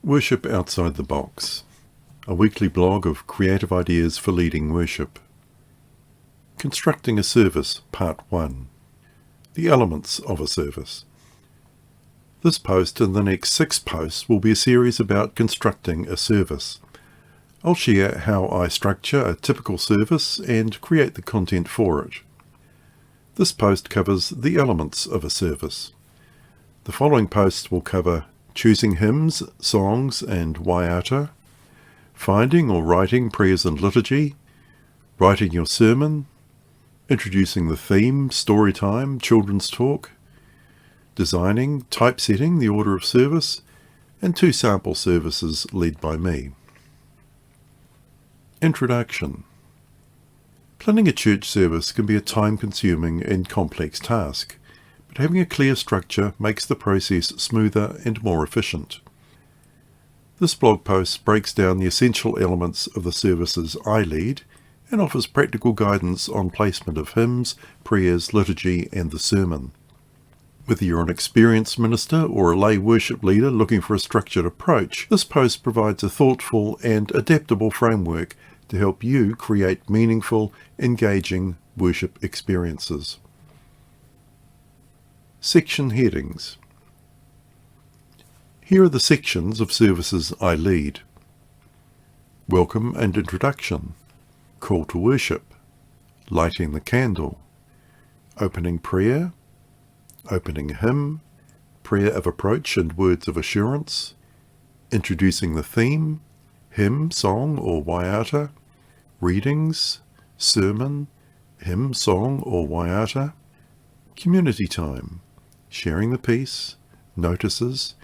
Worship Outside the Box, a weekly blog of creative ideas for leading worship. Constructing a Service, Part 1. The Elements of a Service. This post and the next 6 posts will be a series about constructing a service. I'll share how I structure a typical service and create the content for it. This post covers the elements of a service. The following posts will cover choosing hymns, songs and waiata, finding or writing prayers and liturgy, writing your sermon, introducing the theme, story time, children's talk, designing, typesetting the order of service, and 2 sample services led by me. Introduction. Planning a church service can be a time-consuming and complex task, but having a clear structure makes the process smoother and more efficient. This blog post breaks down the essential elements of the services I lead and offers practical guidance on placement of hymns, prayers, liturgy, and the sermon. Whether you're an experienced minister or a lay worship leader looking for a structured approach, this post provides a thoughtful and adaptable framework to help you create meaningful, engaging worship experiences. Section headings. Here are the sections of services I lead. Welcome and introduction, call to worship, lighting the candle, opening prayer, opening hymn, prayer of approach and words of assurance, introducing the theme, hymn, song or waiata, readings, sermon, hymn, song or waiata, community time, sharing the peace, notices,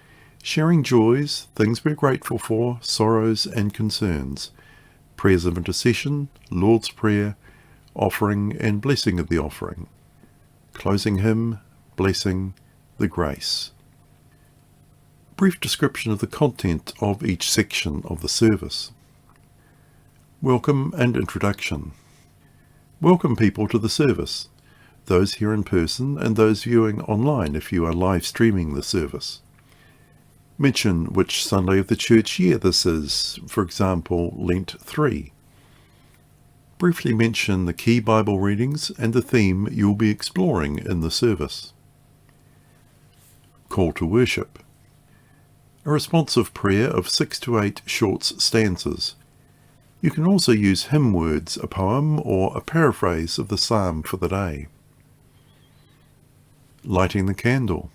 sharing joys, things we're grateful for, sorrows and concerns, prayers of intercession, Lord's Prayer, offering and blessing of the offering, closing hymn, blessing, the grace. Brief description of the content of each section of the service. Welcome and introduction. Welcome people to the service, those here in person and those viewing online if you are live streaming the service. Mention which Sunday of the church year this is, for example, Lent 3. Briefly mention the key Bible readings and the theme you'll be exploring in the service. Call to worship. A responsive prayer of 6 to 8 short stanzas. You can also use hymn words, a poem, or a paraphrase of the psalm for the day. Lighting the candle.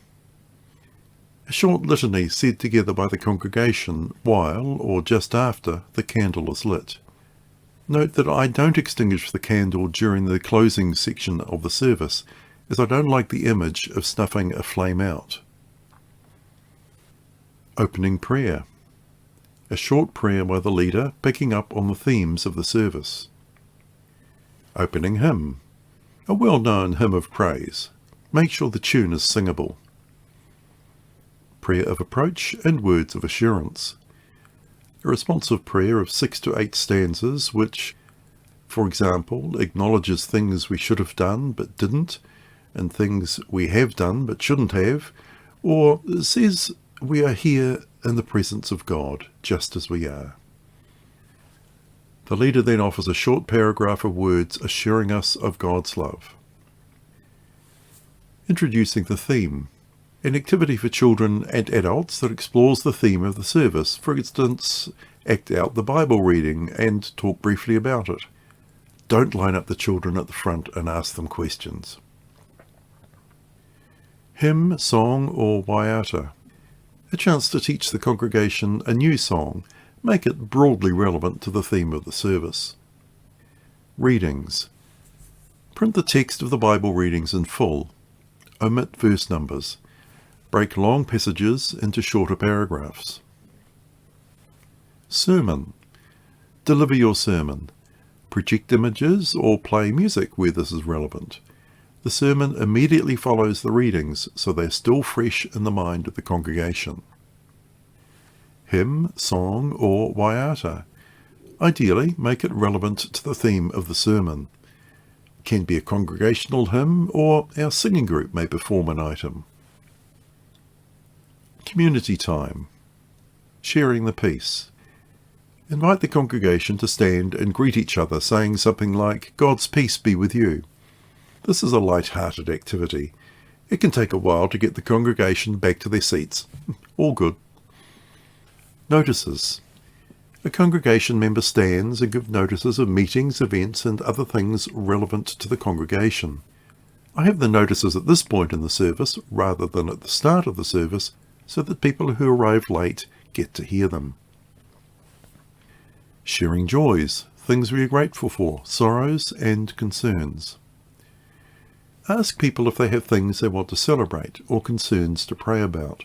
A short litany said together by the congregation while, or just after, the candle is lit. Note that I don't extinguish the candle during the closing section of the service, as I don't like the image of snuffing a flame out. Opening prayer. A short prayer by the leader picking up on the themes of the service. Opening hymn. A well-known hymn of praise. Make sure the tune is singable. Prayer of approach and words of assurance. A responsive prayer of 6 to 8 stanzas which, for example, acknowledges things we should have done but didn't, and things we have done but shouldn't have, or says we are here in the presence of God, just as we are. The leader then offers a short paragraph of words assuring us of God's love. Introducing the theme. An activity for children and adults that explores the theme of the service. For instance, act out the Bible reading and talk briefly about it. Don't line up the children at the front and ask them questions. Hymn, song or waiata. A chance to teach the congregation a new song. Make it broadly relevant to the theme of the service. Readings. Print the text of the Bible readings in full. Omit verse numbers. Break long passages into shorter paragraphs. Sermon. Deliver your sermon. Project images or play music where this is relevant. The sermon immediately follows the readings, so they're still fresh in the mind of the congregation. Hymn, song, or waiata. Ideally, make it relevant to the theme of the sermon. It can be a congregational hymn, or our singing group may perform an item. Community time. Sharing the peace. Invite the congregation to stand and greet each other, saying something like, "God's peace be with you." This is a light-hearted activity. It can take a while to get the congregation back to their seats. All good. Notices. A congregation member stands and gives notices of meetings, events, and other things relevant to the congregation. I have the notices at this point in the service rather than at the start of the service, so that people who arrive late get to hear them. Sharing joys, things we are grateful for, sorrows and concerns. Ask people if they have things they want to celebrate or concerns to pray about.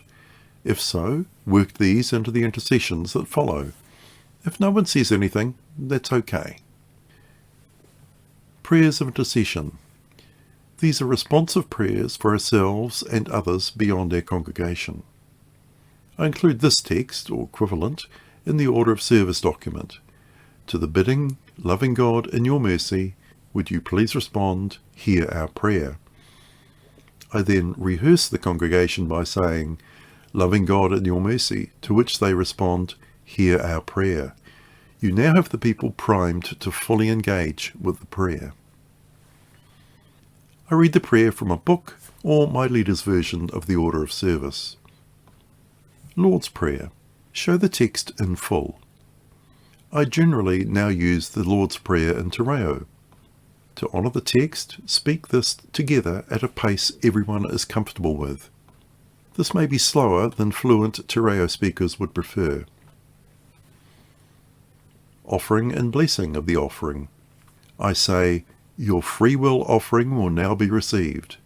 If so, work these into the intercessions that follow. If no one says anything, that's okay. Prayers of intercession. These are responsive prayers for ourselves and others beyond our congregation. I include this text, or equivalent, in the order of service document. To the bidding, "Loving God in your mercy, would you please respond, hear our prayer." I then rehearse the congregation by saying, "Loving God in your mercy," to which they respond, "Hear our prayer." You now have the people primed to fully engage with the prayer. I read the prayer from a book or my leader's version of the order of service. Lord's Prayer. Show the text in full. I generally now use the Lord's Prayer in te reo. To honour the text, speak this together at a pace everyone is comfortable with. This may be slower than fluent te reo speakers would prefer. Offering and blessing of the offering. I say, "Your free will offering will now be received."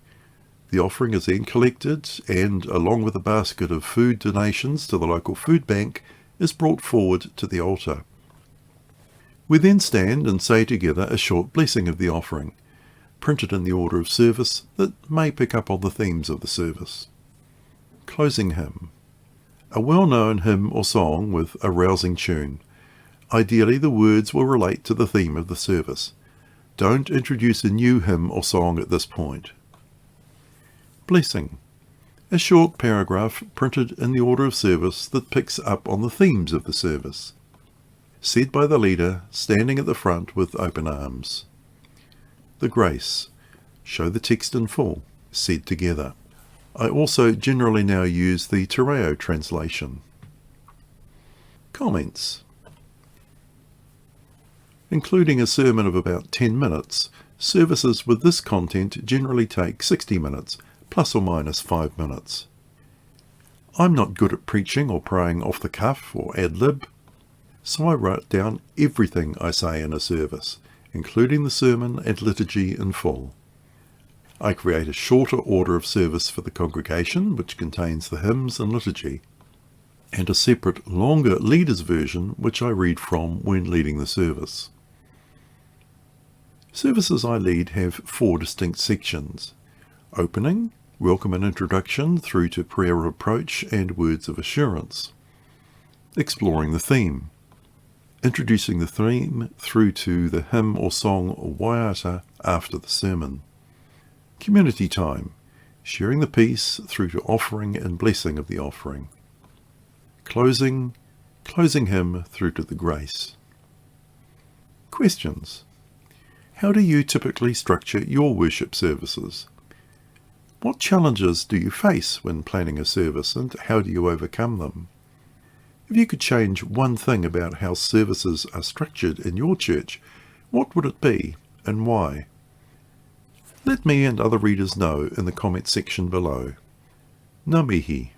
The offering is then collected and, along with a basket of food donations to the local food bank, is brought forward to the altar. We then stand and say together a short blessing of the offering, printed in the order of service that may pick up on the themes of the service. Closing hymn. A well-known hymn or song with a rousing tune. Ideally, the words will relate to the theme of the service. Don't introduce a new hymn or song at this point. Blessing. A short paragraph printed in the order of service that picks up on the themes of the service. Said by the leader, standing at the front with open arms. The grace. Show the text in full, said together. I also generally now use the te reo translation. Comments. Including a sermon of about 10 minutes, services with this content generally take 60 minutes, plus or minus 5 minutes. I'm not good at preaching or praying off the cuff or ad-lib, so I write down everything I say in a service, including the sermon and liturgy in full. I create a shorter order of service for the congregation, which contains the hymns and liturgy, and a separate, longer leader's version, which I read from when leading the service. Services I lead have 4 distinct sections: opening, welcome and introduction through to prayer of approach and words of assurance; exploring the theme; introducing the theme through to the hymn or song or waiata after the sermon; community time, sharing the peace through to offering and blessing of the offering; closing hymn through to the grace. Questions. How do you typically structure your worship services? What challenges do you face when planning a service, and how do you overcome them? If you could change one thing about how services are structured in your church, what would it be, and why? Let me and other readers know in the comment section below. Ngā mihi.